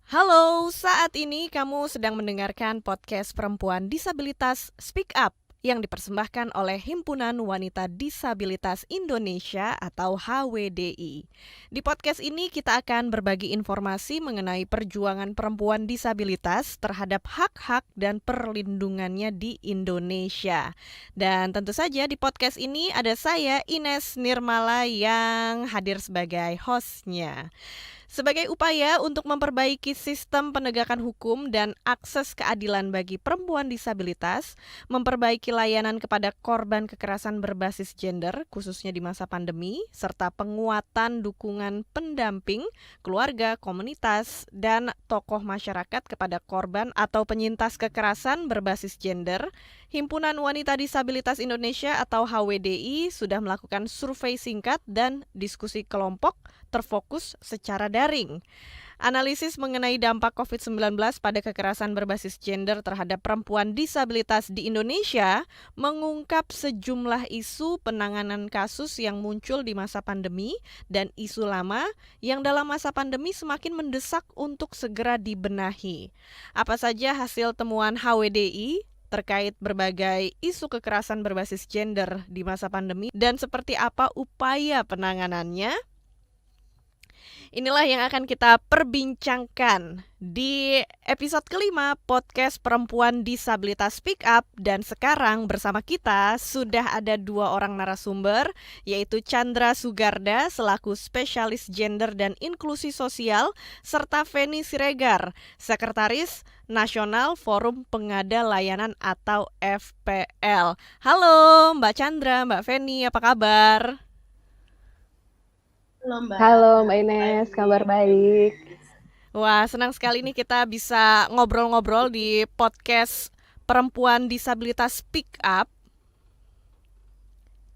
Halo, saat ini kamu sedang mendengarkan podcast Perempuan Disabilitas Speak Up yang dipersembahkan oleh Himpunan Wanita Disabilitas Indonesia atau HWDI. Di podcast ini kita akan berbagi informasi mengenai perjuangan perempuan disabilitas terhadap hak-hak dan perlindungannya di Indonesia. Dan tentu saja di podcast ini ada saya Ines Nirmala yang hadir sebagai hostnya. Sebagai upaya untuk memperbaiki sistem penegakan hukum dan akses keadilan bagi perempuan disabilitas, memperbaiki layanan kepada korban kekerasan berbasis gender, khususnya di masa pandemi, serta penguatan dukungan pendamping, keluarga, komunitas, dan tokoh masyarakat kepada korban atau penyintas kekerasan berbasis gender, Himpunan Wanita Disabilitas Indonesia atau HWDI sudah melakukan survei singkat dan diskusi kelompok terfokus secara daring. Analisis mengenai dampak COVID-19 pada kekerasan berbasis gender terhadap perempuan disabilitas di Indonesia mengungkap sejumlah isu penanganan kasus yang muncul di masa pandemi dan isu lama yang dalam masa pandemi semakin mendesak untuk segera dibenahi. Apa saja hasil temuan HWDI terkait berbagai isu kekerasan berbasis gender di masa pandemi dan seperti apa upaya penanganannya? Inilah yang akan kita perbincangkan di episode kelima podcast Perempuan Disabilitas Speak Up. Dan sekarang bersama kita sudah ada dua orang narasumber, yaitu Chandra Sugarda selaku spesialis gender dan inklusi sosial, serta Feni Siregar, Sekretaris Nasional Forum Pengada Layanan atau FPL. Halo Mbak Chandra, Mbak Feni, apa kabar? Halo Halo Mbak, Mbak Ines, kabar baik. baik. Wah, senang sekali nih kita bisa ngobrol-ngobrol di podcast Perempuan Disabilitas Speak Up.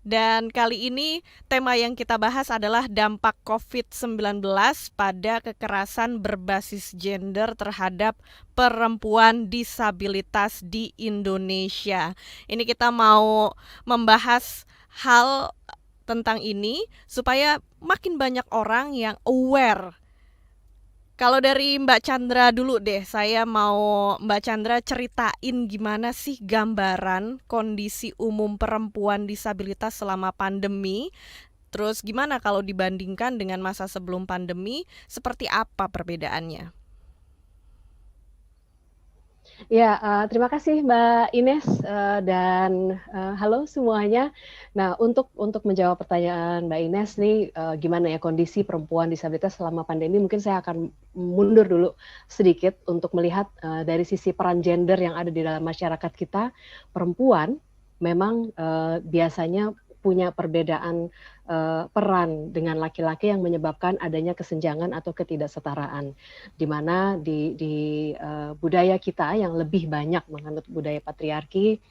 Dan kali ini tema yang kita bahas adalah dampak COVID-19 pada kekerasan berbasis gender terhadap perempuan disabilitas di Indonesia. Ini kita mau membahas hal tentang ini supaya makin banyak orang yang aware. Kalau dari Mbak Chandra dulu deh, saya mau Mbak Chandra ceritain gimana sih gambaran kondisi umum perempuan disabilitas selama pandemi. Terus gimana kalau dibandingkan dengan masa sebelum pandemi, seperti apa perbedaannya? Ya, terima kasih Mbak Ines dan halo semuanya. Nah, untuk menjawab pertanyaan Mbak Ines nih, gimana ya kondisi perempuan disabilitas selama pandemi? Mungkin saya akan mundur dulu sedikit untuk melihat dari sisi peran gender yang ada di dalam masyarakat kita. Perempuan memang biasanya punya perbedaan peran dengan laki-laki yang menyebabkan adanya kesenjangan atau ketidaksetaraan, di mana di budaya kita yang lebih banyak menganut budaya patriarki,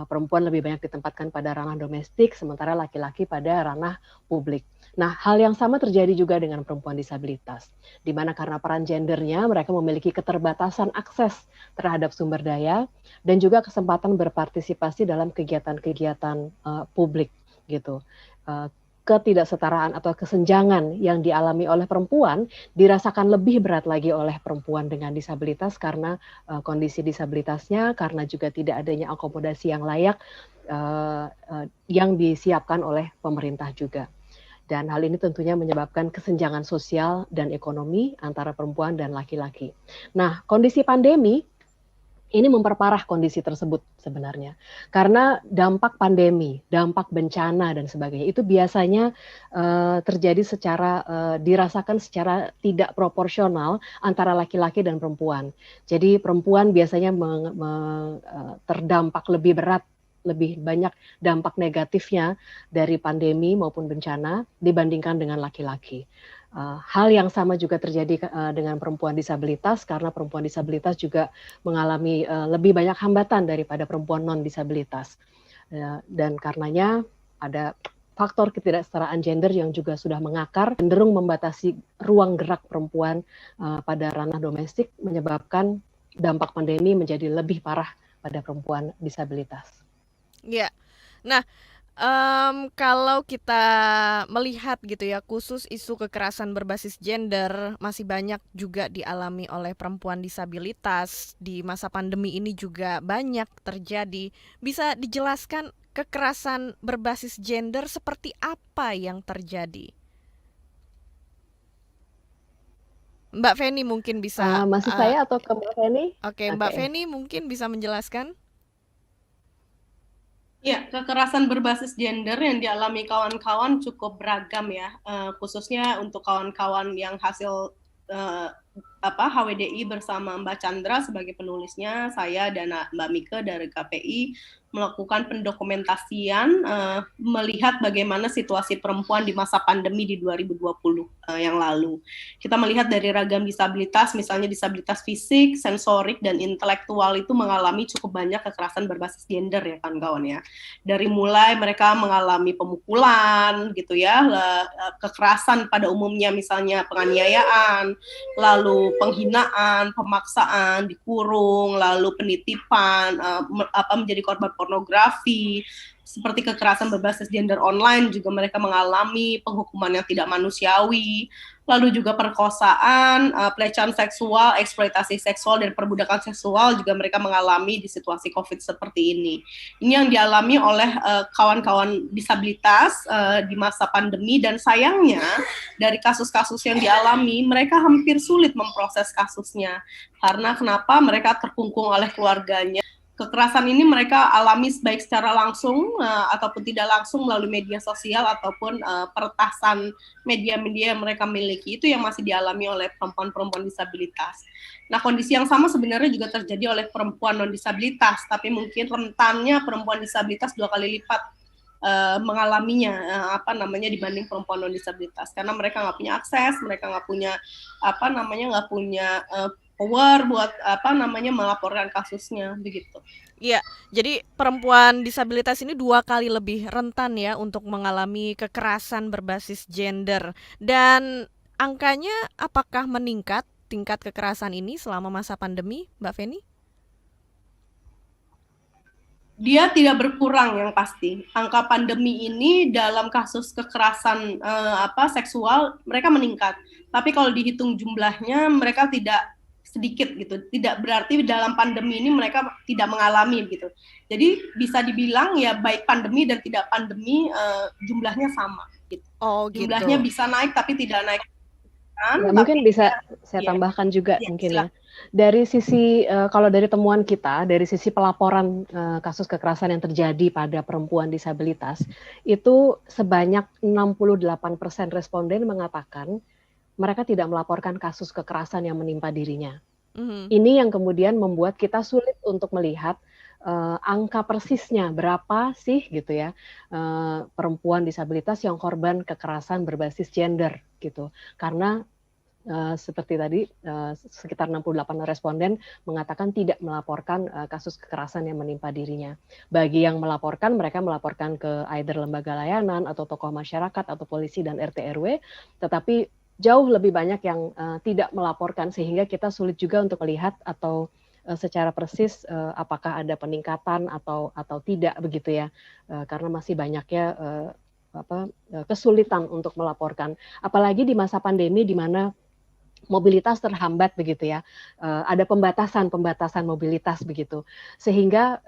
perempuan lebih banyak ditempatkan pada ranah domestik, sementara laki-laki pada ranah publik. Nah, hal yang sama terjadi juga dengan perempuan disabilitas, di mana karena peran gendernya mereka memiliki keterbatasan akses terhadap sumber daya dan juga kesempatan berpartisipasi dalam kegiatan-kegiatan publik gitu. Ketidaksetaraan atau kesenjangan yang dialami oleh perempuan dirasakan lebih berat lagi oleh perempuan dengan disabilitas karena kondisi disabilitasnya, karena juga tidak adanya akomodasi yang layak yang disiapkan oleh pemerintah juga. Dan hal ini tentunya menyebabkan kesenjangan sosial dan ekonomi antara perempuan dan laki-laki. Nah, kondisi pandemi ini memperparah kondisi tersebut sebenarnya. Karena dampak pandemi, dampak bencana dan sebagainya itu biasanya terjadi dirasakan secara tidak proporsional antara laki-laki dan perempuan. Jadi perempuan biasanya terdampak lebih berat, lebih banyak dampak negatifnya dari pandemi maupun bencana dibandingkan dengan laki-laki. Hal yang sama juga terjadi dengan perempuan disabilitas, karena perempuan disabilitas juga mengalami lebih banyak hambatan daripada perempuan non-disabilitas. Dan karenanya ada faktor ketidaksetaraan gender yang juga sudah mengakar, cenderung membatasi ruang gerak perempuan pada ranah domestik, menyebabkan dampak pandemi menjadi lebih parah pada perempuan disabilitas. Ya, nah Kalau kita melihat gitu ya, khusus isu kekerasan berbasis gender masih banyak juga dialami oleh perempuan disabilitas. Di masa pandemi ini juga banyak terjadi. Bisa dijelaskan kekerasan berbasis gender seperti apa yang terjadi? Mbak Feni mungkin bisa, Masih saya atau ke Mbak Feni? oke, Mbak Oke. Feni mungkin bisa menjelaskan? Ya, kekerasan berbasis gender yang dialami kawan-kawan cukup beragam ya, khususnya untuk kawan-kawan yang hasil eh, HWDI bersama Mbak Chandra sebagai penulisnya, saya dan Mbak Mika dari KPI melakukan pendokumentasian melihat bagaimana situasi perempuan di masa pandemi di 2020 yang lalu. Kita melihat dari ragam disabilitas, misalnya disabilitas fisik, sensorik, dan intelektual itu mengalami cukup banyak kekerasan berbasis gender ya kawan-kawan ya. Dari mulai mereka mengalami pemukulan gitu ya, kekerasan pada umumnya misalnya penganiayaan, lalu penghinaan, pemaksaan, dikurung, lalu penitipan, menjadi korban pornografi, seperti kekerasan berbasis gender online juga mereka mengalami penghukuman yang tidak manusiawi, lalu juga perkosaan, pelecehan seksual, eksploitasi seksual, dan perbudakan seksual juga mereka mengalami di situasi COVID seperti ini. Ini yang dialami oleh kawan-kawan disabilitas di masa pandemi, dan sayangnya dari kasus-kasus yang dialami, mereka hampir sulit memproses kasusnya. Karena kenapa? Mereka terkungkung oleh keluarganya. Kekerasan ini mereka alami baik secara langsung ataupun tidak langsung melalui media sosial ataupun peretasan media-media yang mereka miliki. Itu yang masih dialami oleh perempuan-perempuan disabilitas. Nah, kondisi yang sama sebenarnya juga terjadi oleh perempuan non-disabilitas, tapi mungkin rentannya perempuan disabilitas 2 kali lipat mengalaminya dibanding perempuan non disabilitas, karena mereka nggak punya akses, mereka nggak punya power buat melaporkan kasusnya begitu. Iya, jadi perempuan disabilitas ini 2 kali lebih rentan ya untuk mengalami kekerasan berbasis gender. Dan angkanya apakah meningkat tingkat kekerasan ini selama masa pandemi, Mbak Feni? Dia tidak berkurang yang pasti. Angka pandemi ini dalam kasus kekerasan seksual mereka meningkat. Tapi kalau dihitung jumlahnya mereka tidak sedikit gitu. Tidak berarti dalam pandemi ini mereka tidak mengalami gitu. Jadi bisa dibilang ya baik pandemi dan tidak pandemi jumlahnya sama gitu. Oh, Jumlahnya gitu. bisa naik tapi tidak naik. Ya, mungkin bisa saya tambahkan juga mungkin ya. Dari sisi kalau dari temuan kita, dari sisi pelaporan kasus kekerasan yang terjadi pada perempuan disabilitas, itu sebanyak 68% responden mengatakan mereka tidak melaporkan kasus kekerasan yang menimpa dirinya. Ini yang kemudian membuat kita sulit untuk melihat angka persisnya berapa sih gitu ya perempuan disabilitas yang korban kekerasan berbasis gender gitu. Karena seperti tadi sekitar 68 responden mengatakan tidak melaporkan kasus kekerasan yang menimpa dirinya. Bagi yang melaporkan, mereka melaporkan ke either lembaga layanan atau tokoh masyarakat atau polisi dan RT RW, tetapi jauh lebih banyak yang tidak melaporkan, sehingga kita sulit juga untuk melihat atau secara persis apakah ada peningkatan atau tidak begitu ya, karena masih banyaknya kesulitan untuk melaporkan, apalagi di masa pandemi di mana mobilitas terhambat begitu ya, ada pembatasan mobilitas begitu, sehingga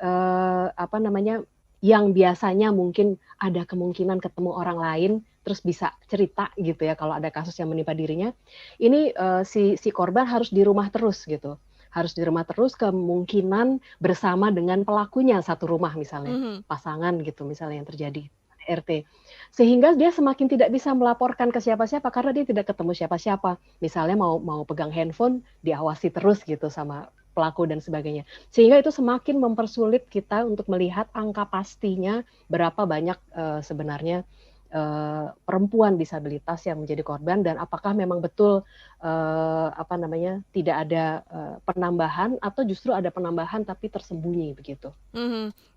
yang biasanya mungkin ada kemungkinan ketemu orang lain terus bisa cerita gitu ya kalau ada kasus yang menimpa dirinya, ini si korban harus di rumah terus gitu, harus di rumah terus, kemungkinan bersama dengan pelakunya satu rumah misalnya, pasangan gitu misalnya yang terjadi RT, sehingga dia semakin tidak bisa melaporkan ke siapa-siapa karena dia tidak ketemu siapa-siapa. Misalnya mau pegang handphone, diawasi terus gitu sama pelaku dan sebagainya. Sehingga itu semakin mempersulit kita untuk melihat angka pastinya berapa banyak sebenarnya perempuan disabilitas yang menjadi korban, dan apakah memang betul tidak ada penambahan atau justru ada penambahan tapi tersembunyi begitu.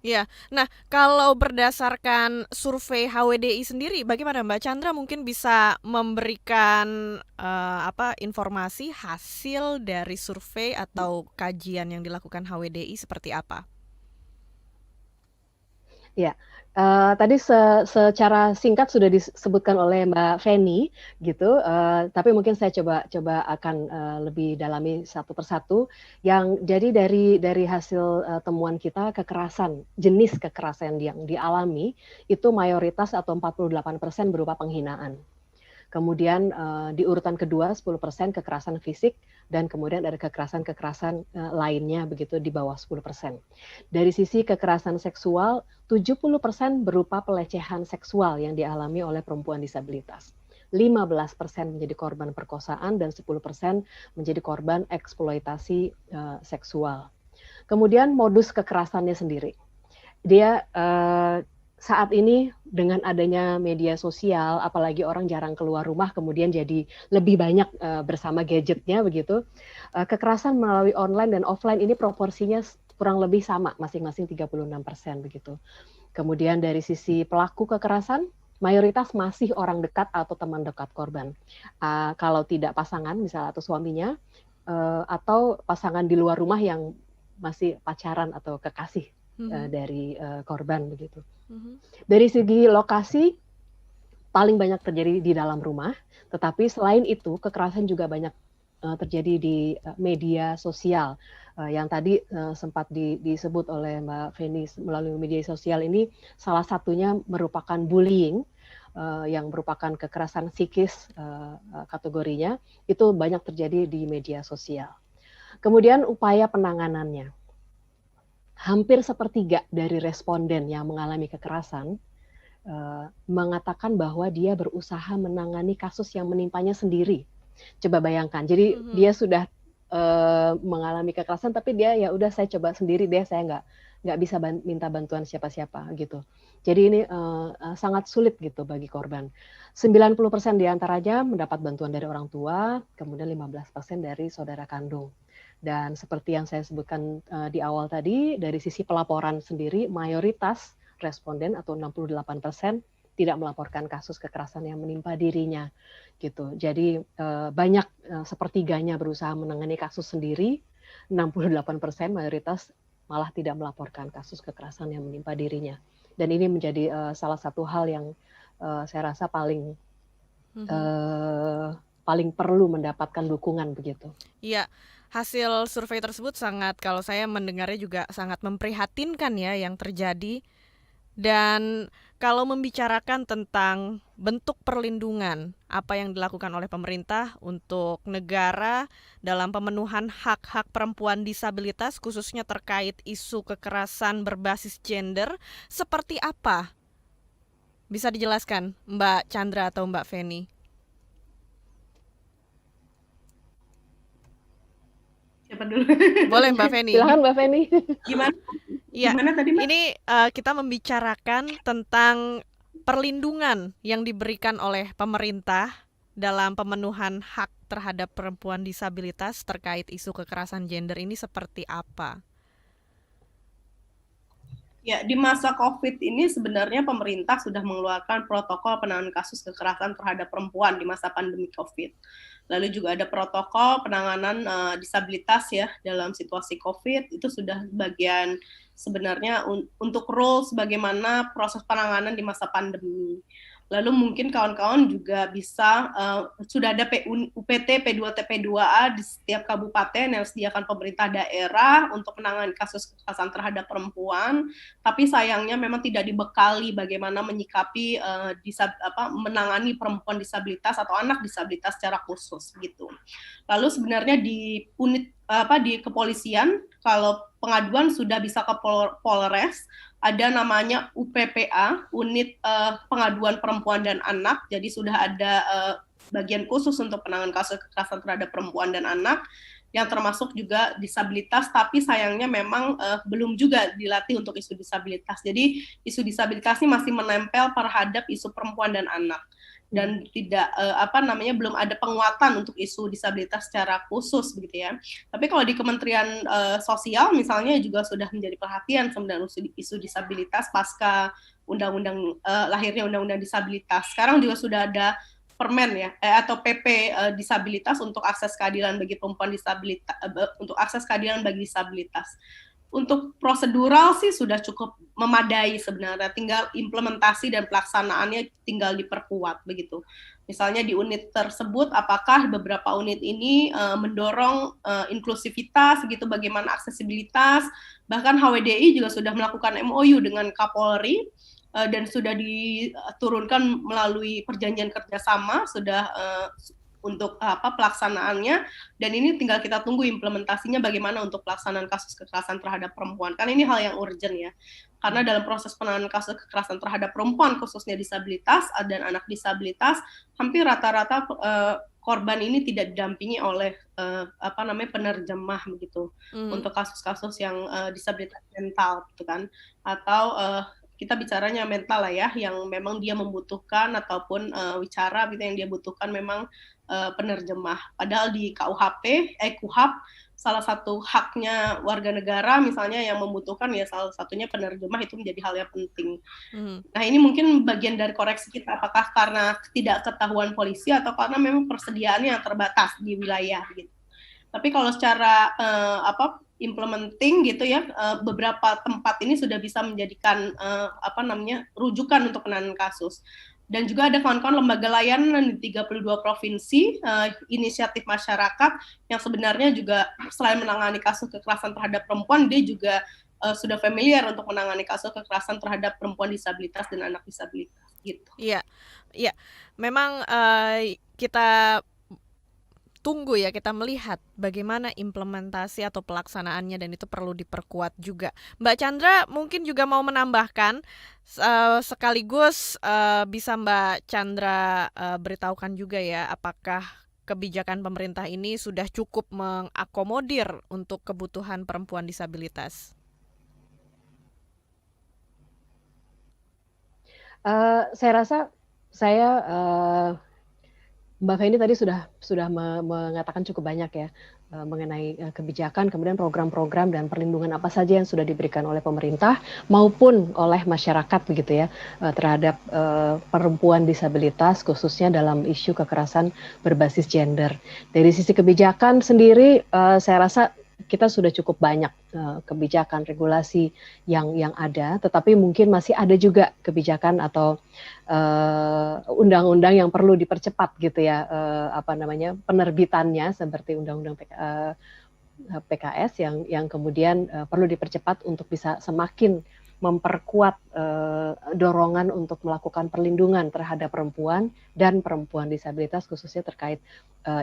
Ya, nah kalau berdasarkan survei HWDI sendiri, bagaimana Mbak Chandra mungkin bisa memberikan informasi hasil dari survei atau kajian yang dilakukan HWDI seperti apa? Ya, Tadi secara singkat sudah disebutkan oleh Mbak Feni gitu, tapi mungkin saya coba akan lebih dalami satu persatu. Yang jadi dari hasil temuan kita, jenis kekerasan yang dialami itu mayoritas atau 48% berupa penghinaan. Kemudian di urutan kedua 10% kekerasan fisik, dan kemudian ada kekerasan-kekerasan lainnya begitu di bawah 10%. Dari sisi kekerasan seksual, 70% berupa pelecehan seksual yang dialami oleh perempuan disabilitas. 15% menjadi korban perkosaan dan 10% menjadi korban eksploitasi seksual. Kemudian modus kekerasannya sendiri. Dia saat ini dengan adanya media sosial, apalagi orang jarang keluar rumah, kemudian jadi lebih banyak bersama gadgetnya begitu. Kekerasan melalui online dan offline ini proporsinya kurang lebih sama, masing-masing 36% begitu. Kemudian dari sisi pelaku kekerasan, mayoritas masih orang dekat atau teman dekat korban. Kalau tidak pasangan, misalnya atau suaminya, atau pasangan di luar rumah yang masih pacaran atau kekasih dari korban begitu. Dari segi lokasi, paling banyak terjadi di dalam rumah, tetapi selain itu kekerasan juga banyak terjadi di media sosial. Yang tadi sempat disebut oleh Mbak Feni, melalui media sosial ini salah satunya merupakan bullying, yang merupakan kekerasan psikis kategorinya, itu banyak terjadi di media sosial. Kemudian upaya penanganannya. Hampir sepertiga dari responden yang mengalami kekerasan mengatakan bahwa dia berusaha menangani kasus yang menimpanya sendiri. Coba bayangkan, jadi dia sudah mengalami kekerasan, tapi dia ya udah saya coba sendiri deh, saya nggak bisa minta bantuan siapa-siapa gitu. Jadi ini sangat sulit gitu bagi korban. 90% diantaranya mendapat bantuan dari orang tua, kemudian 15% dari saudara kandung. Dan seperti yang saya sebutkan di awal tadi, dari sisi pelaporan sendiri, mayoritas responden atau 68% tidak melaporkan kasus kekerasan yang menimpa dirinya, gitu. Jadi banyak sepertiganya berusaha menangani kasus sendiri, 68% mayoritas malah tidak melaporkan kasus kekerasan yang menimpa dirinya. Dan ini menjadi salah satu hal yang saya rasa paling perlu mendapatkan dukungan begitu. Iya. Hasil survei tersebut kalau saya mendengarnya juga sangat memprihatinkan ya yang terjadi. Dan kalau membicarakan tentang bentuk perlindungan, apa yang dilakukan oleh pemerintah untuk negara dalam pemenuhan hak-hak perempuan disabilitas, khususnya terkait isu kekerasan berbasis gender, seperti apa? Bisa dijelaskan Mbak Chandra atau Mbak Feni? Siapa dulu? Boleh Mbak Feni. Silakan Mbak Feni. Gimana tadi Mbak? Ini kita membicarakan tentang perlindungan yang diberikan oleh pemerintah dalam pemenuhan hak terhadap perempuan disabilitas terkait isu kekerasan gender ini seperti apa? Ya, di masa COVID ini sebenarnya pemerintah sudah mengeluarkan protokol penanganan kasus kekerasan terhadap perempuan di masa pandemi COVID. Lalu juga ada protokol penanganan disabilitas ya dalam situasi COVID, itu sudah bagian sebenarnya untuk rules bagaimana proses penanganan di masa pandemi. Lalu mungkin kawan-kawan juga bisa, sudah ada UPT P2T P2A di setiap kabupaten yang disediakan pemerintah daerah untuk menangani kasus kekerasan terhadap perempuan, tapi sayangnya memang tidak dibekali bagaimana menyikapi menangani perempuan disabilitas atau anak disabilitas secara khusus gitu. Lalu sebenarnya di unit di kepolisian, kalau pengaduan sudah bisa ke Polres, ada namanya UPPA, Unit Pengaduan Perempuan dan Anak, jadi sudah ada bagian khusus untuk penanganan kasus kekerasan terhadap perempuan dan anak, yang termasuk juga disabilitas, tapi sayangnya memang belum juga dilatih untuk isu disabilitas. Jadi isu disabilitas ini masih menempel terhadap isu perempuan dan anak. Dan tidak belum ada penguatan untuk isu disabilitas secara khusus begitu ya. Tapi kalau di Kementerian Sosial misalnya juga sudah menjadi perhatian sebenarnya isu disabilitas pasca lahirnya undang-undang disabilitas. Sekarang juga sudah ada permen ya atau PP disabilitas untuk akses keadilan bagi perempuan disabilitas, untuk akses keadilan bagi disabilitas. Untuk prosedural sih sudah cukup memadai sebenarnya, tinggal implementasi dan pelaksanaannya tinggal diperkuat begitu. Misalnya di unit tersebut, apakah beberapa unit ini mendorong inklusivitas, gitu, bagaimana aksesibilitas, bahkan HWDI juga sudah melakukan MOU dengan Kapolri dan sudah diturunkan melalui perjanjian kerjasama, sudah untuk pelaksanaannya, dan ini tinggal kita tunggu implementasinya bagaimana untuk pelaksanaan kasus kekerasan terhadap perempuan. Kan ini hal yang urgent ya, karena dalam proses penanganan kasus kekerasan terhadap perempuan, khususnya disabilitas dan anak disabilitas, hampir rata-rata korban ini tidak didampingi oleh penerjemah begitu untuk kasus-kasus yang disabilitas mental gitu kan, atau kita bicaranya mental lah ya, yang memang dia membutuhkan ataupun wicara gitu yang dia butuhkan memang penerjemah. Padahal di KUHP, salah satu haknya warga negara misalnya yang membutuhkan ya salah satunya penerjemah, itu menjadi hal yang penting. Nah ini mungkin bagian dari koreksi kita, apakah karena tidak ketahuan polisi atau karena memang persediaannya yang terbatas di wilayah gitu. Tapi kalau secara implementing gitu ya, beberapa tempat ini sudah bisa menjadikan rujukan untuk penanganan kasus. Dan juga ada kawan-kawan lembaga layanan di 32 provinsi, inisiatif masyarakat yang sebenarnya juga selain menangani kasus kekerasan terhadap perempuan, dia juga sudah familiar untuk menangani kasus kekerasan terhadap perempuan disabilitas dan anak disabilitas gitu. Iya, memang kita tunggu ya, kita melihat bagaimana implementasi atau pelaksanaannya, dan itu perlu diperkuat juga. Mbak Chandra mungkin juga mau menambahkan, sekaligus bisa Mbak Chandra beritahukan juga ya, apakah kebijakan pemerintah ini sudah cukup mengakomodir untuk kebutuhan perempuan disabilitas? Saya rasa Mbak Feni tadi sudah mengatakan cukup banyak ya mengenai kebijakan, kemudian program-program dan perlindungan apa saja yang sudah diberikan oleh pemerintah maupun oleh masyarakat begitu ya terhadap perempuan disabilitas, khususnya dalam isu kekerasan berbasis gender. Dari sisi kebijakan sendiri, saya rasa kita sudah cukup banyak kebijakan regulasi yang ada, tetapi mungkin masih ada juga kebijakan atau undang-undang yang perlu dipercepat gitu ya, penerbitannya, seperti undang-undang PKS yang kemudian perlu dipercepat untuk bisa semakin memperkuat dorongan untuk melakukan perlindungan terhadap perempuan dan perempuan disabilitas, khususnya terkait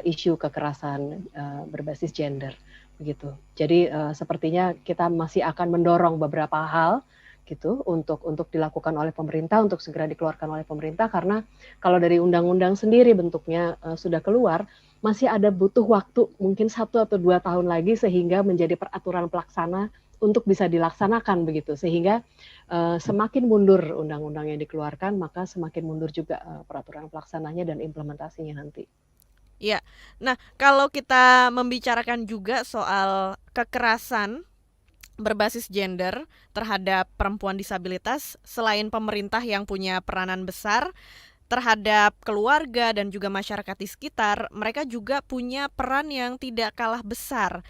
isu kekerasan berbasis gender begitu. Jadi sepertinya kita masih akan mendorong beberapa hal gitu untuk dilakukan oleh pemerintah, untuk segera dikeluarkan oleh pemerintah, karena kalau dari undang-undang sendiri bentuknya sudah keluar, masih ada butuh waktu mungkin 1 atau 2 tahun lagi sehingga menjadi peraturan pelaksana untuk bisa dilaksanakan begitu, sehingga semakin mundur undang-undang yang dikeluarkan, maka semakin mundur juga peraturan pelaksananya dan implementasinya nanti. Ya, nah kalau kita membicarakan juga soal kekerasan berbasis gender terhadap perempuan disabilitas, selain pemerintah yang punya peranan besar terhadap keluarga dan juga masyarakat di sekitar, mereka juga punya peran yang tidak kalah besar.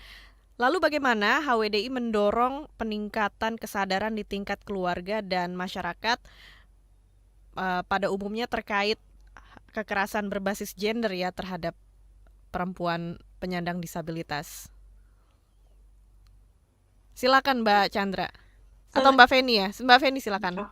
Lalu bagaimana HWDI mendorong peningkatan kesadaran di tingkat keluarga dan masyarakat pada umumnya terkait kekerasan berbasis gender ya terhadap perempuan penyandang disabilitas? Silakan Mbak Chandra atau Mbak Feni ya. Mbak Feni silakan.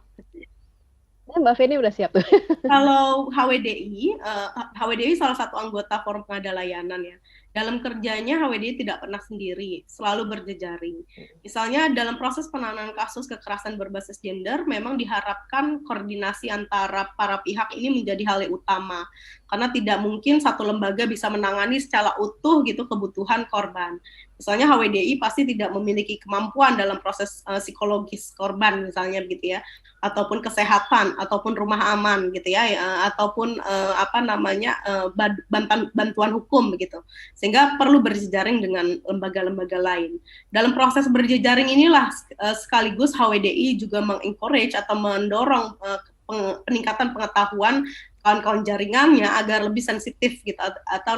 Mbak Feni udah siap tuh. Kalau HWDI salah satu anggota Forum Pengada Layanan ya. Dalam kerjanya HWDI tidak pernah sendiri, selalu berjejaring. Misalnya dalam proses penanganan kasus kekerasan berbasis gender, memang diharapkan koordinasi antara para pihak ini menjadi hal yang utama. Karena tidak mungkin satu lembaga bisa menangani secara utuh gitu kebutuhan korban. Misalnya HWDI pasti tidak memiliki kemampuan dalam proses psikologis korban misalnya begitu ya, ataupun kesehatan, ataupun rumah aman gitu ya, ataupun bantuan hukum begitu. Sehingga perlu berjejaring dengan lembaga-lembaga lain. Dalam proses berjejaring inilah sekaligus HWDI juga mengencourage atau mendorong peningkatan pengetahuan kawan-kawan jaringannya agar lebih sensitif gitu atau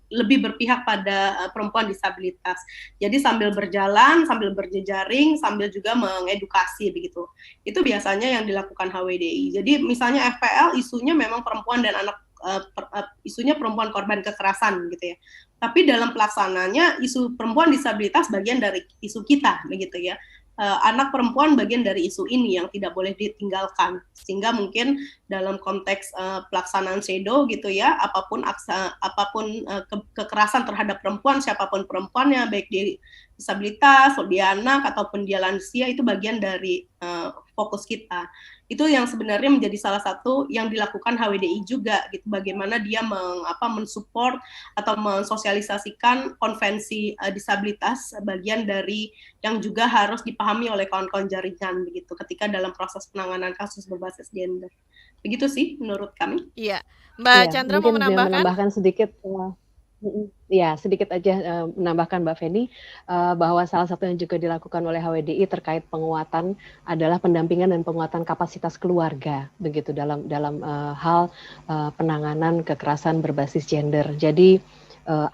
lebih berpihak pada perempuan disabilitas. Jadi sambil berjalan, sambil berjejaring, sambil juga mengedukasi begitu. Itu biasanya yang dilakukan HWDI. Jadi misalnya FPL isunya memang perempuan dan anak isunya perempuan korban kekerasan gitu ya. Tapi dalam pelaksananya isu perempuan disabilitas bagian dari isu kita begitu ya. Anak perempuan bagian dari isu ini yang tidak boleh ditinggalkan, sehingga mungkin dalam konteks pelaksanaan SEDO gitu ya, apapun kekerasan terhadap perempuan, siapapun perempuannya, baik di disabilitas, dia anak ataupun dia lansia, itu bagian dari fokus kita. Itu yang sebenarnya menjadi salah satu yang dilakukan HWDI juga gitu, bagaimana dia mensupport atau mensosialisasikan konvensi disabilitas, bagian dari yang juga harus dipahami oleh kawan-kawan jaringan begitu ketika dalam proses penanganan kasus berbasis gender. Begitu sih menurut kami. Iya, Mbak Chandra mau mungkin menambahkan sedikit. Ya, sedikit aja menambahkan Mbak Feni bahwa salah satu yang juga dilakukan oleh HWDI terkait penguatan adalah pendampingan dan penguatan kapasitas keluarga begitu dalam hal penanganan kekerasan berbasis gender. Jadi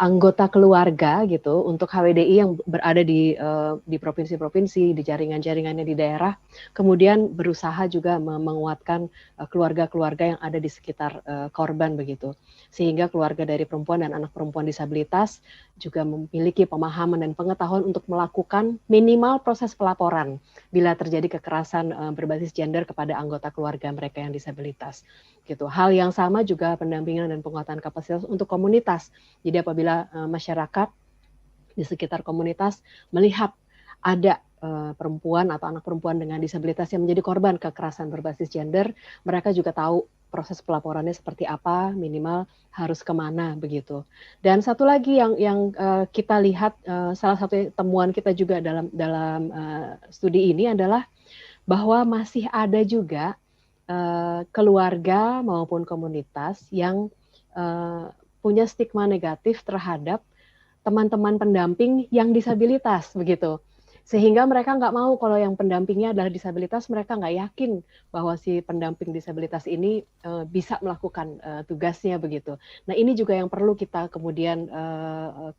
anggota keluarga gitu untuk HWDI yang berada di provinsi-provinsi, di jaringan-jaringannya di daerah, kemudian berusaha juga menguatkan keluarga-keluarga yang ada di sekitar korban begitu, sehingga keluarga dari perempuan dan anak perempuan disabilitas juga memiliki pemahaman dan pengetahuan untuk melakukan minimal proses pelaporan bila terjadi kekerasan berbasis gender kepada anggota keluarga mereka yang disabilitas. Gitu. Hal yang sama juga pendampingan dan penguatan kapasitas untuk komunitas. Jadi apabila masyarakat di sekitar komunitas melihat ada perempuan atau anak perempuan dengan disabilitas yang menjadi korban kekerasan berbasis gender, mereka juga tahu proses pelaporannya seperti apa, minimal harus kemana begitu. Dan satu lagi yang kita lihat, salah satu temuan kita juga dalam studi ini adalah bahwa masih ada juga keluarga maupun komunitas yang punya stigma negatif terhadap teman-teman pendamping yang disabilitas begitu. Sehingga mereka nggak mau kalau yang pendampingnya adalah disabilitas, mereka nggak yakin bahwa si pendamping disabilitas ini bisa melakukan tugasnya begitu. Nah ini juga yang perlu kita kemudian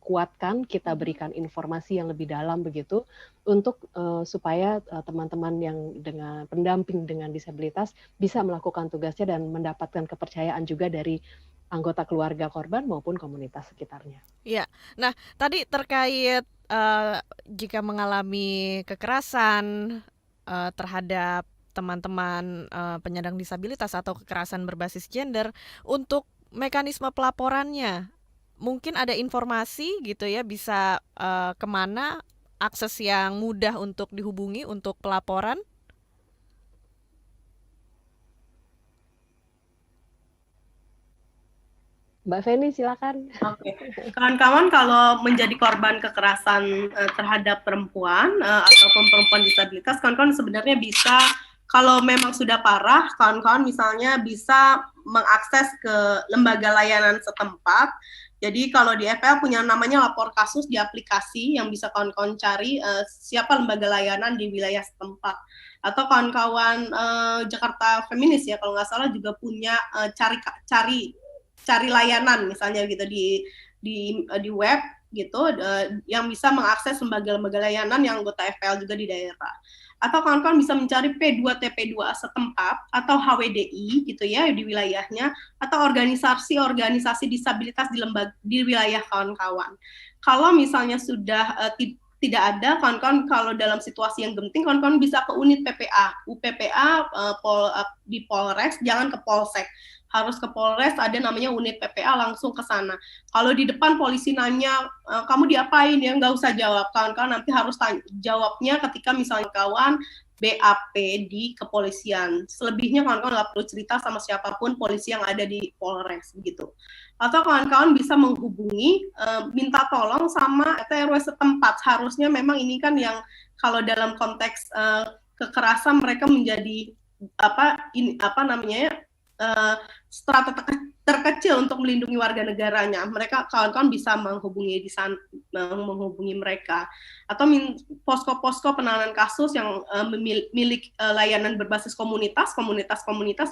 kuatkan, kita berikan informasi yang lebih dalam begitu, untuk supaya teman-teman yang dengan pendamping dengan disabilitas bisa melakukan tugasnya dan mendapatkan kepercayaan juga dari anggota keluarga korban maupun komunitas sekitarnya. Iya. Nah, tadi terkait jika mengalami kekerasan terhadap teman-teman penyandang disabilitas atau kekerasan berbasis gender, untuk mekanisme pelaporannya, mungkin ada informasi gitu ya, bisa kemana, akses yang mudah untuk dihubungi untuk pelaporan? Mbak Feni silakan. Oke, kawan-kawan kalau menjadi korban kekerasan terhadap perempuan ataupun perempuan disabilitas, kawan-kawan sebenarnya bisa, kalau memang sudah parah, kawan-kawan misalnya bisa mengakses ke lembaga layanan setempat. Jadi kalau di FPL punya namanya lapor kasus di aplikasi yang bisa kawan-kawan cari siapa lembaga layanan di wilayah setempat. Atau kawan-kawan Jakarta Feminis ya kalau nggak salah juga punya cari layanan misalnya gitu di web gitu yang bisa mengakses lembaga-lembaga layanan yang anggota FPL juga di daerah. Atau kawan-kawan bisa mencari P2TP2A setempat atau HWDI gitu ya di wilayahnya, atau organisasi disabilitas di wilayah kawan-kawan. Kalau misalnya sudah tidak ada, kawan-kawan kalau dalam situasi yang genting, kawan-kawan bisa ke unit PPA, UPPA di Polres, jangan ke Polsek. Harus ke Polres, ada namanya unit PPA, langsung ke sana. Kalau di depan polisi nanya, kamu diapain ya, nggak usah jawab. Kawan-kawan nanti harus jawabnya ketika misalnya kawan BAP di kepolisian. Selebihnya kawan-kawan nggak perlu cerita sama siapapun polisi yang ada di Polres begitu. Atau kawan-kawan bisa menghubungi, minta tolong sama RT RW setempat. Harusnya memang ini kan yang kalau dalam konteks kekerasan mereka menjadi strata terkecil untuk melindungi warga negaranya. Mereka kawan-kawan bisa menghubungi menghubungi mereka atau posko-posko penanganan kasus yang milik layanan berbasis komunitas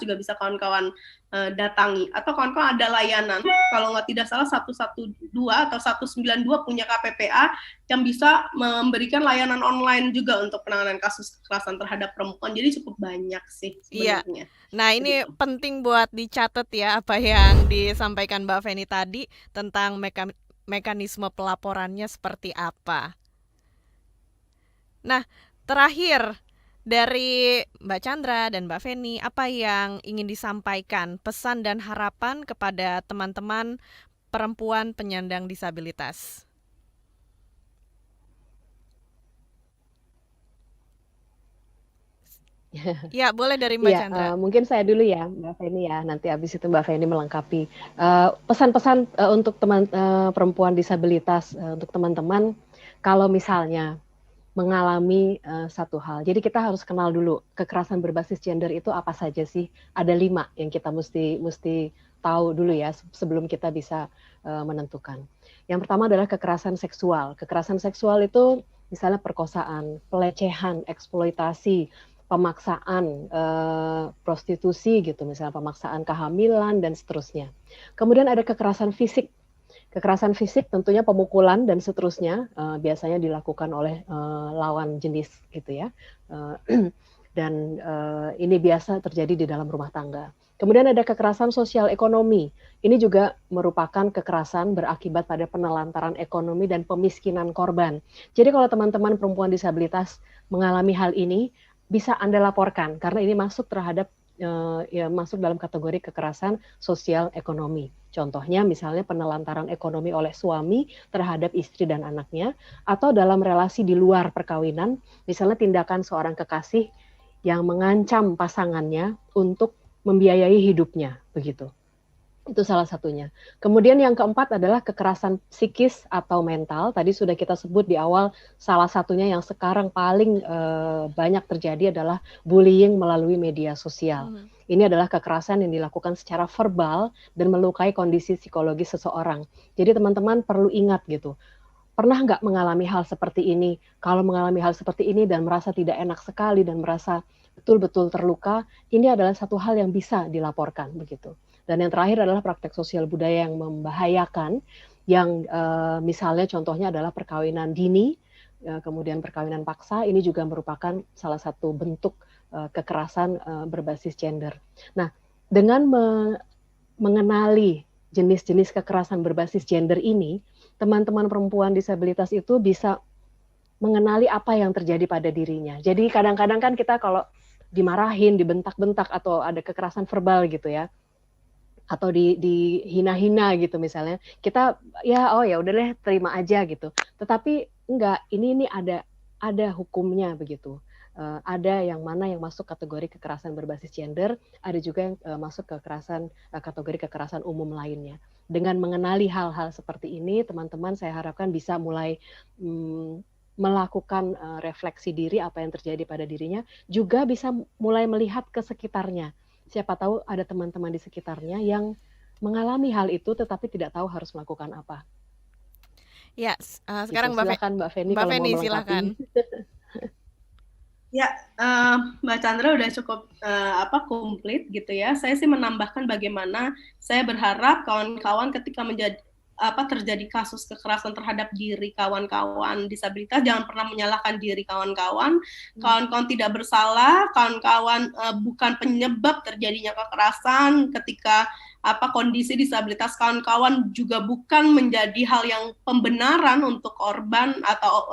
juga bisa kawan-kawan datangi, atau kawan-kawan ada layanan kalau nggak tidak salah 112 atau 192 punya KPPA yang bisa memberikan layanan online juga untuk penanganan kasus kekerasan terhadap perempuan. Jadi cukup banyak sih sebenarnya. Nah, ini penting buat dicatat ya apa yang disampaikan Mbak Feni tadi tentang mekanisme pelaporannya seperti apa. Nah, terakhir dari Mbak Chandra dan Mbak Feni, apa yang ingin disampaikan, pesan dan harapan kepada teman-teman perempuan penyandang disabilitas? Ya, boleh dari Mbak Chandra. Mungkin saya dulu ya, Mbak Feni ya. Nanti habis itu Mbak Feni melengkapi. Pesan-pesan untuk teman perempuan disabilitas, untuk teman-teman, kalau misalnya mengalami satu hal. Jadi kita harus kenal dulu kekerasan berbasis gender itu apa saja sih. Ada 5 yang kita mesti tahu dulu ya sebelum kita bisa menentukan. Yang pertama adalah kekerasan seksual. Kekerasan seksual itu misalnya perkosaan, pelecehan, eksploitasi, pemaksaan, prostitusi gitu, misalnya pemaksaan kehamilan dan seterusnya. Kemudian ada kekerasan fisik. Kekerasan fisik tentunya pemukulan dan seterusnya, biasanya dilakukan oleh lawan jenis gitu ya. Dan ini biasa terjadi di dalam rumah tangga. Kemudian ada kekerasan sosial ekonomi. Ini juga merupakan kekerasan berakibat pada penelantaran ekonomi dan pemiskinan korban. Jadi kalau teman-teman perempuan disabilitas mengalami hal ini, bisa Anda laporkan karena ini masuk terhadap masuk dalam kategori kekerasan sosial ekonomi. Contohnya misalnya penelantaran ekonomi oleh suami terhadap istri dan anaknya, atau dalam relasi di luar perkawinan, misalnya tindakan seorang kekasih yang mengancam pasangannya untuk membiayai hidupnya, begitu. Itu salah satunya. Kemudian yang keempat adalah kekerasan psikis atau mental. Tadi sudah kita sebut di awal, salah satunya yang sekarang paling banyak terjadi adalah bullying melalui media sosial. Ini adalah kekerasan yang dilakukan secara verbal dan melukai kondisi psikologis seseorang. Jadi teman-teman perlu ingat gitu. Pernah nggak mengalami hal seperti ini? Kalau mengalami hal seperti ini dan merasa tidak enak sekali dan merasa betul-betul terluka, ini adalah satu hal yang bisa dilaporkan begitu. Dan yang terakhir adalah praktek sosial budaya yang membahayakan, yang misalnya contohnya adalah perkawinan dini, kemudian perkawinan paksa, ini juga merupakan salah satu bentuk kekerasan berbasis gender. Nah, dengan mengenali jenis-jenis kekerasan berbasis gender ini, teman-teman perempuan disabilitas itu bisa mengenali apa yang terjadi pada dirinya. Jadi kadang-kadang kan kita kalau dimarahin, dibentak-bentak, atau ada kekerasan verbal gitu ya, atau dihina-hina gitu misalnya, kita ya udah deh terima aja gitu. Tetapi enggak, ini ada hukumnya begitu. Ada yang mana yang masuk kategori kekerasan berbasis gender, ada juga yang masuk kategori kekerasan umum lainnya. Dengan mengenali hal-hal seperti ini, teman-teman saya harapkan bisa mulai melakukan refleksi diri apa yang terjadi pada dirinya, juga bisa mulai melihat ke sekitarnya. Siapa tahu ada teman-teman di sekitarnya yang mengalami hal itu tetapi tidak tahu harus melakukan apa. Ya, sekarang gitu. Silakan Mbak Feni kalau mau melengkapi. Silakan. Ya, Mbak Chandra udah cukup komplit gitu ya. Saya sih menambahkan bagaimana saya berharap kawan-kawan ketika terjadi kasus kekerasan terhadap diri kawan-kawan disabilitas, jangan pernah menyalahkan diri kawan-kawan. Kawan-kawan tidak bersalah, kawan-kawan bukan penyebab terjadinya kekerasan. Ketika kondisi disabilitas kawan-kawan juga bukan menjadi hal yang pembenaran untuk korban atau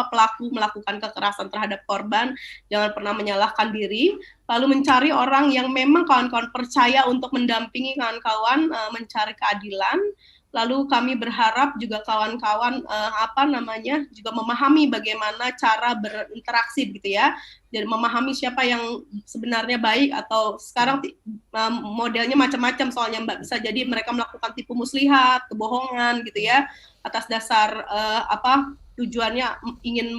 pelaku melakukan kekerasan terhadap korban. Jangan pernah menyalahkan diri, lalu mencari orang yang memang kawan-kawan percaya untuk mendampingi kawan-kawan mencari keadilan. Lalu kami berharap juga kawan-kawan juga memahami bagaimana cara berinteraksi gitu ya. Jadi memahami siapa yang sebenarnya baik, atau sekarang modelnya macam-macam soalnya Mbak, bisa jadi mereka melakukan tipu muslihat, kebohongan gitu ya, atas dasar tujuannya ingin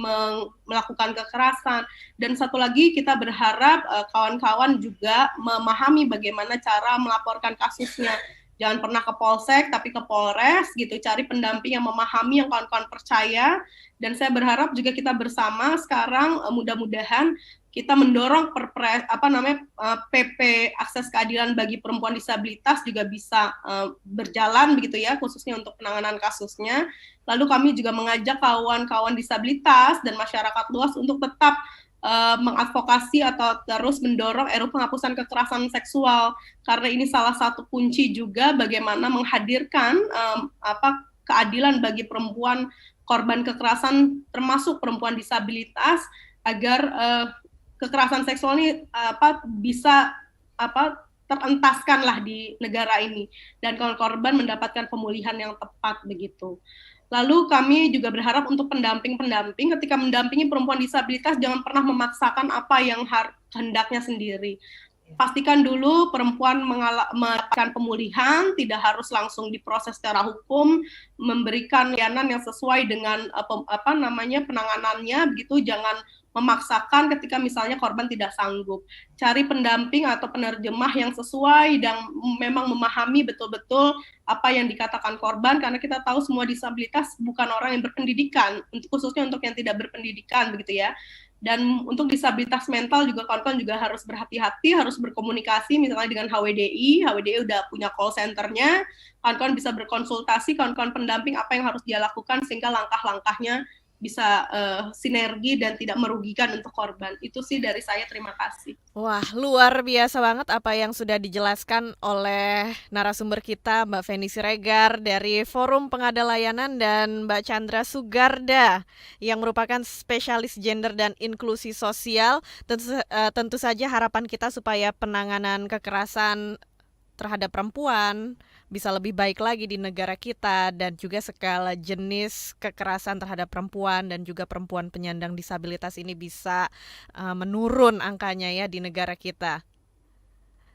melakukan kekerasan. Dan satu lagi kita berharap kawan-kawan juga memahami bagaimana cara melaporkan kasusnya. Jangan pernah ke polsek, tapi ke polres gitu, cari pendamping yang memahami, yang kawan-kawan percaya. Dan saya berharap juga kita bersama sekarang mudah-mudahan kita mendorong PP akses keadilan bagi perempuan disabilitas juga bisa berjalan begitu ya, khususnya untuk penanganan kasusnya. Lalu kami juga mengajak kawan-kawan disabilitas dan masyarakat luas untuk tetap mengadvokasi atau terus mendorong RUU penghapusan kekerasan seksual, karena ini salah satu kunci juga bagaimana menghadirkan keadilan bagi perempuan korban kekerasan termasuk perempuan disabilitas agar kekerasan seksual ini bisa terentaskan lah di negara ini dan korban mendapatkan pemulihan yang tepat begitu. Lalu kami juga berharap untuk pendamping-pendamping ketika mendampingi perempuan disabilitas jangan pernah memaksakan apa yang hendaknya sendiri. Pastikan dulu perempuan mendapatkan pemulihan, tidak harus langsung diproses secara hukum, memberikan layanan yang sesuai dengan penanganannya begitu, jangan memaksakan ketika misalnya korban tidak sanggup. Cari pendamping atau penerjemah yang sesuai dan memang memahami betul-betul apa yang dikatakan korban, karena kita tahu semua disabilitas bukan orang yang berpendidikan, khususnya untuk yang tidak berpendidikan begitu ya. Dan untuk disabilitas mental juga kawan-kawan juga harus berhati-hati, harus berkomunikasi misalnya dengan HWDI udah punya call centernya, kawan-kawan bisa berkonsultasi, kawan-kawan pendamping apa yang harus dia lakukan sehingga langkah-langkahnya bisa sinergi dan tidak merugikan untuk korban. Itu sih dari saya, terima kasih. Wah, luar biasa banget apa yang sudah dijelaskan oleh narasumber kita, Mbak Feni Siregar dari Forum Pengada Layanan dan Mbak Chandra Sugarda yang merupakan spesialis gender dan inklusi sosial. Tentu saja harapan kita supaya penanganan kekerasan terhadap perempuan bisa lebih baik lagi di negara kita, dan juga segala jenis kekerasan terhadap perempuan dan juga perempuan penyandang disabilitas ini bisa menurun angkanya ya di negara kita.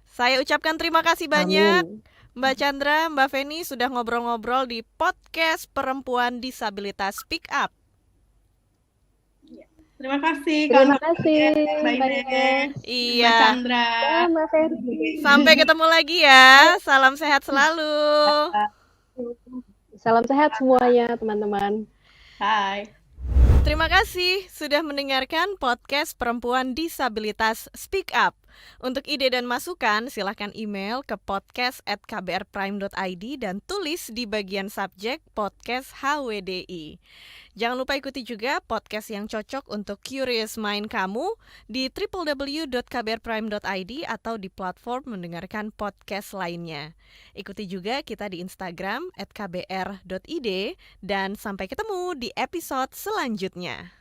Saya ucapkan terima kasih banyak. Amin. Mbak Chandra, Mbak Feni sudah ngobrol-ngobrol di podcast Perempuan Disabilitas Speak Up. Terima kasih. Terima kasih, Mbak Mbak Ines, Ines. Iya. Mbak Chandra. Ya, Mbak Ferdi. Sampai ketemu lagi ya. Salam sehat selalu. Salam sehat semuanya, teman-teman. Hai. Terima kasih sudah mendengarkan podcast Perempuan Disabilitas Speak Up. Untuk ide dan masukan, silakan email ke podcast@kbrprime.id dan tulis di bagian subjek podcast HWDI. Jangan lupa ikuti juga podcast yang cocok untuk curious mind kamu di www.kbrprime.id atau di platform mendengarkan podcast lainnya. Ikuti juga kita di Instagram @kbr.id dan sampai ketemu di episode selanjutnya.